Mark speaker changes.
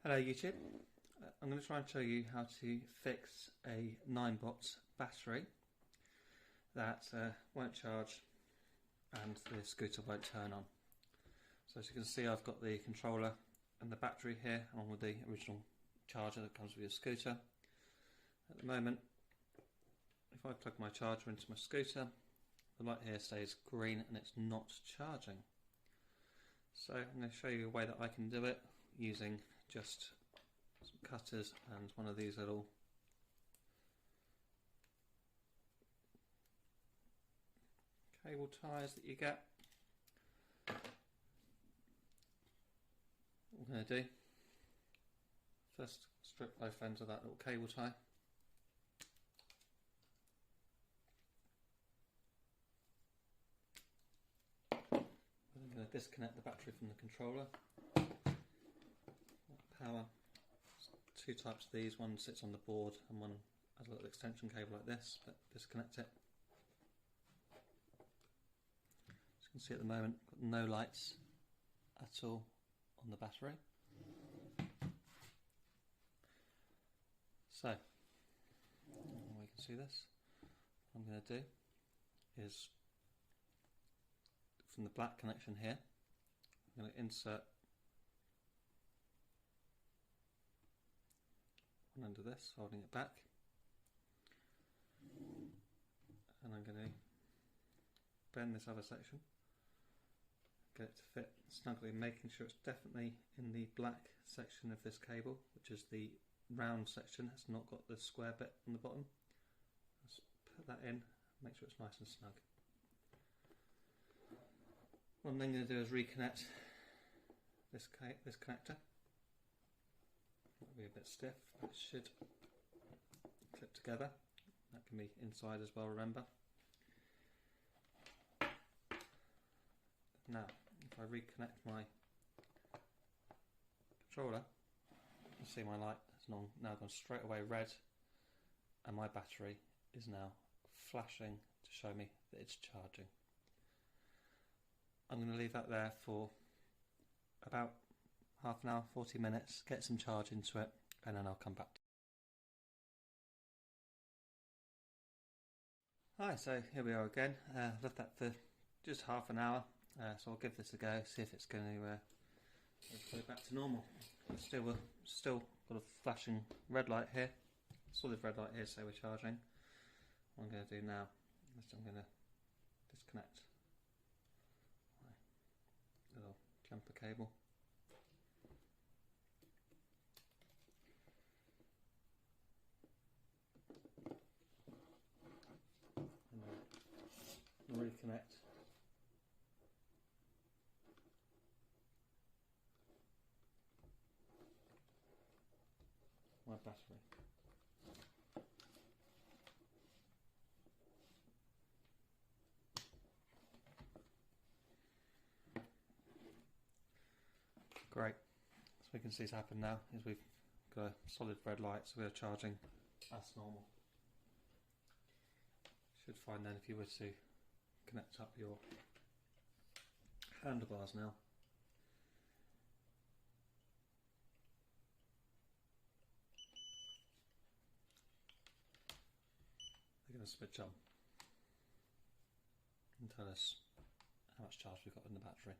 Speaker 1: Hello YouTube, I'm going to try and show you how to fix a 9-volt battery that won't charge and the scooter won't turn on. So as you can see, I've got the controller and the battery here along with the original charger that comes with your scooter. At the moment, if I plug my charger into my scooter, the light here stays green and it's not charging. So I'm going to show you a way that I can do it using just some cutters and one of these little cable ties that you get. What we're going to do, first strip both ends of that little cable tie. I'm going to disconnect the battery from the controller. Power. Two types of these, one sits on the board and one has a little extension cable like this, but disconnect it. As you can see at the moment, got no lights at all on the battery. So, we can see this. What I'm going to do is, from the black connection here, I'm going to insert one under this, holding it back, and I'm going to bend this other section, get it to fit snugly, making sure it's definitely in the black section of this cable, which is the round section. It's not got the square bit on the bottom. Let's put that in, make sure it's nice and snug. What I'm then going to do is reconnect this connector. Might be a bit stiff, but it should clip together. That can be inside as well, remember. Now, if I reconnect my controller, you see my light has now gone straight away red, and my battery is now flashing to show me that it's charging. I'm going to leave that there for about half an hour, 40 minutes, get some charge into it, and then I'll come back. Hi, so here we are again. Left that for just half an hour, so I'll give this a go, see if it's going to go back to normal. Still got a flashing red light here, solid red light here, so we're charging. What I'm going to do now is I'm going to disconnect my little jumper cable. Reconnect my battery. Great, so we can see what's happened now is we've got a solid red light, so we're charging as normal. Should find then if you were to connect up your handlebars now, they're going to switch on and tell us how much charge we've got in the battery.